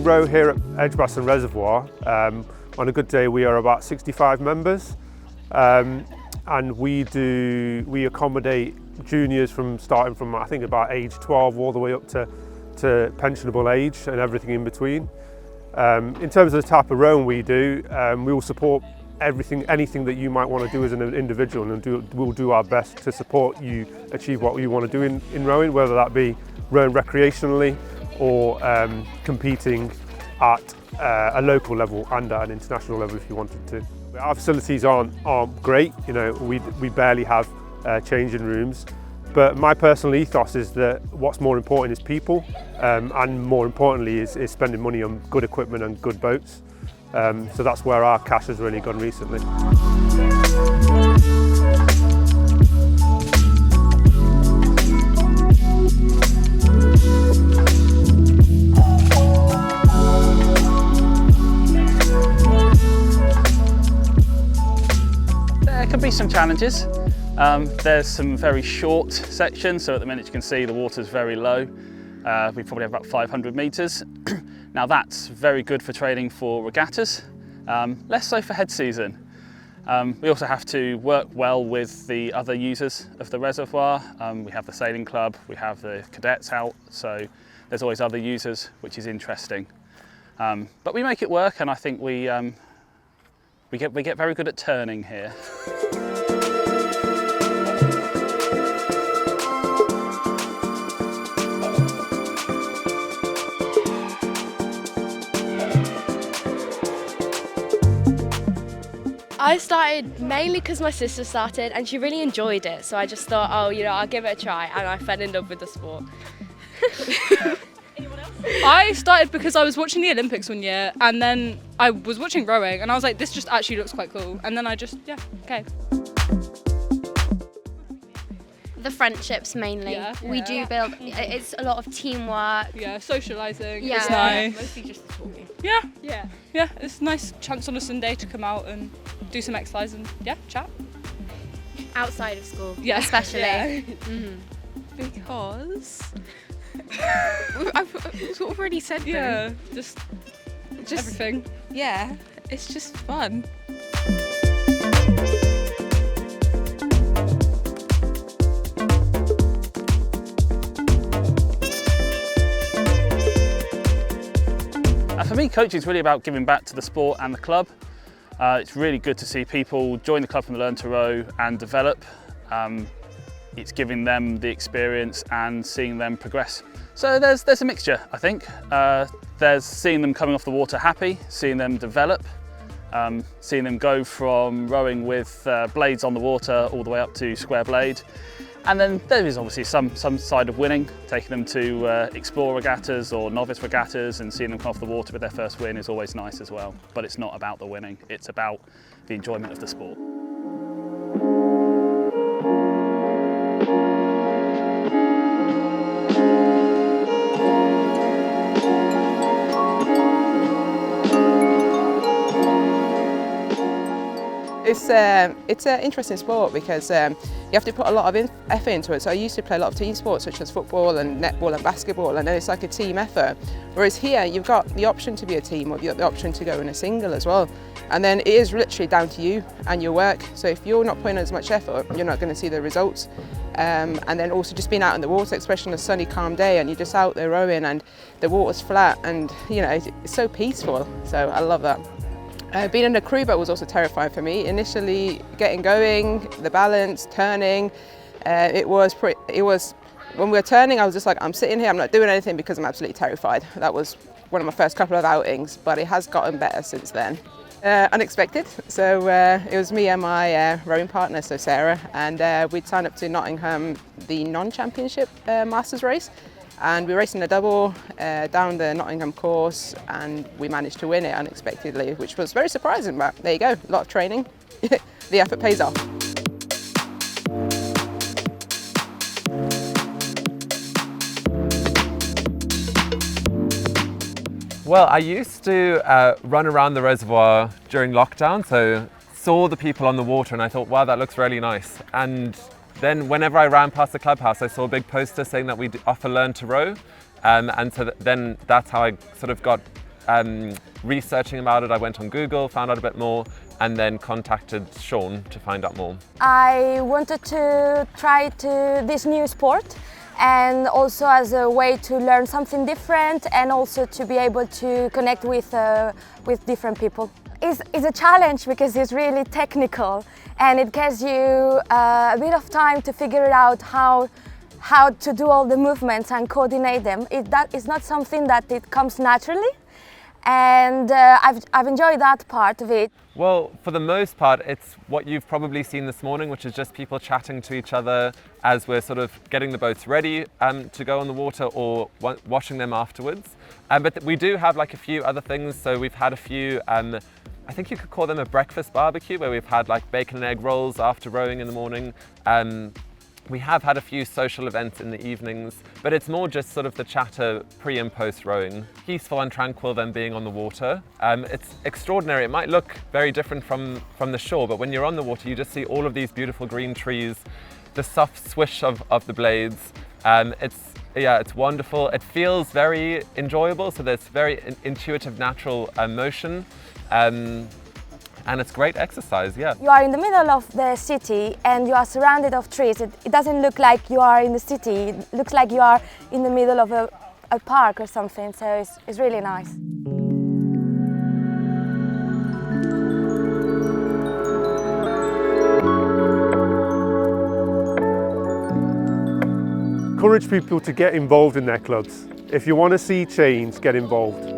row here at Edgbaston Reservoir. On a good day we are about 65 members, and we accommodate juniors starting from I think about age 12 all the way up to pensionable age and everything in between. In terms of the type of rowing we do, we will support anything that you might want to do as an individual, and we'll do our best to support you achieve what you want to do in rowing, whether that be rowing recreationally or competing at a local level and at an international level if you wanted to. Our facilities aren't great, you know, we barely have changing rooms, but my personal ethos is that what's more important is people, and more importantly is spending money on good equipment and good boats. So that's where our cash has really gone recently. There can be some challenges. There's some very short sections, so at the minute you can see the water's very low. We probably have about 500 metres. Now that's very good for training for regattas, less so for head season. We also have to work well with the other users of the reservoir. We have the sailing club, we have the cadets out, so there's always other users, which is interesting. But we make it work, and I think we get very good at turning here. I started mainly because my sister started and she really enjoyed it, so I just thought, oh, you know, I'll give it a try, and I fell in love with the sport. Anyone else? I started because I was watching the Olympics one year, and then I was watching rowing and I was like, this just actually looks quite cool, and then I just, yeah, okay. The friendships mainly. Yeah, we do build, it's a lot of teamwork. Yeah, socialising, Yeah. it's nice. Mostly just the talking. Yeah, it's a nice chance on a Sunday to come out and do some exercise and chat. Outside of school, Yeah, especially. yeah. Because I've sort of already said Yeah, just everything. Yeah, it's just fun. For me, coaching is really about giving back to the sport and the club. It's really good to see people join the club and learn to row and develop. It's giving them the experience and seeing them progress. So there's a mixture, I think. There's seeing them coming off the water happy, seeing them develop, seeing them go from rowing with blades on the water all the way up to square blade. And then there is obviously some side of winning, taking them to explore regattas or novice regattas, and seeing them come off the water with their first win is always nice as well. But it's not about the winning, it's about the enjoyment of the sport. It's an interesting sport because you have to put a lot of effort into it. So I used to play a lot of team sports such as football and netball and basketball, and then it's like a team effort. Whereas here you've got the option to be a team, or you've got the option to go in a single as well. And then it is literally down to you and your work. So if you're not putting as much effort, you're not going to see the results. And then also just being out in the water, especially on a sunny, calm day, and you're just out there rowing and the water's flat, and you know, it's so peaceful. So I love that. Being in a crew boat was also terrifying for me. Initially getting going, the balance, turning, it was when we were turning, I was just like, I'm sitting here, I'm not doing anything because I'm absolutely terrified. That was one of my first couple of outings, but it has gotten better since then. Unexpected, so it was me and my rowing partner, so Sarah, and we'd signed up to Nottingham, the non-championship masters race. And we were racing a double down the Nottingham course, and we managed to win it unexpectedly, which was very surprising, but there you go, a lot of training. The effort pays off. Well, I used to run around the reservoir during lockdown, so saw the people on the water and I thought, wow, that looks really nice. And then whenever I ran past the clubhouse, I saw a big poster saying that we offer Learn to Row. And so then that's how I sort of got researching about it, I went on Google, found out a bit more, and then contacted Sean to find out more. I wanted to try this new sport, and also as a way to learn something different, and also to be able to connect with different people. It's a challenge because it's really technical, and it gives you a bit of time to figure out how to do all the movements and coordinate them. It's not something that it comes naturally, and I've enjoyed that part of it. Well, for the most part, it's what you've probably seen this morning, which is just people chatting to each other as we're sort of getting the boats ready to go on the water, or washing them afterwards. But we do have like a few other things. So we've had a few, I think you could call them a breakfast barbecue, where we've had like bacon and egg rolls after rowing in the morning. We have had a few social events in the evenings, but it's more just sort of the chatter pre and post rowing. Peaceful and tranquil than being on the water. It's extraordinary. It might look very different from the shore, but when you're on the water, you just see all of these beautiful green trees, the soft swish of the blades. It's wonderful. It feels very enjoyable, so there's very intuitive, natural motion. And it's great exercise, yeah. You are in the middle of the city and you are surrounded of trees. It doesn't look like you are in the city. It looks like you are in the middle of a park or something, so it's really nice. Encourage people to get involved in their clubs. If you want to see change, get involved.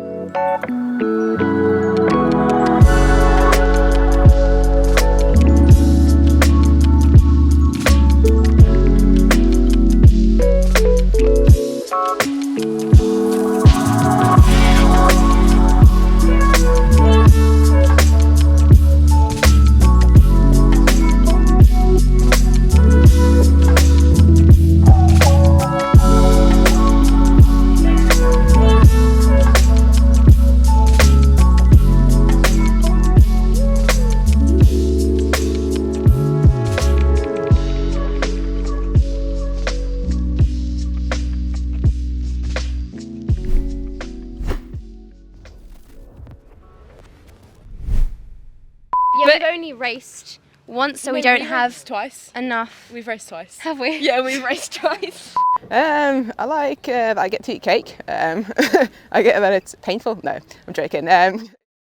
Yeah, we've only raced once, so we don't have twice. enough. We've raced twice. Have we? Yeah, we've raced twice. I like that I get to eat cake. I get that it's painful. No, I'm joking.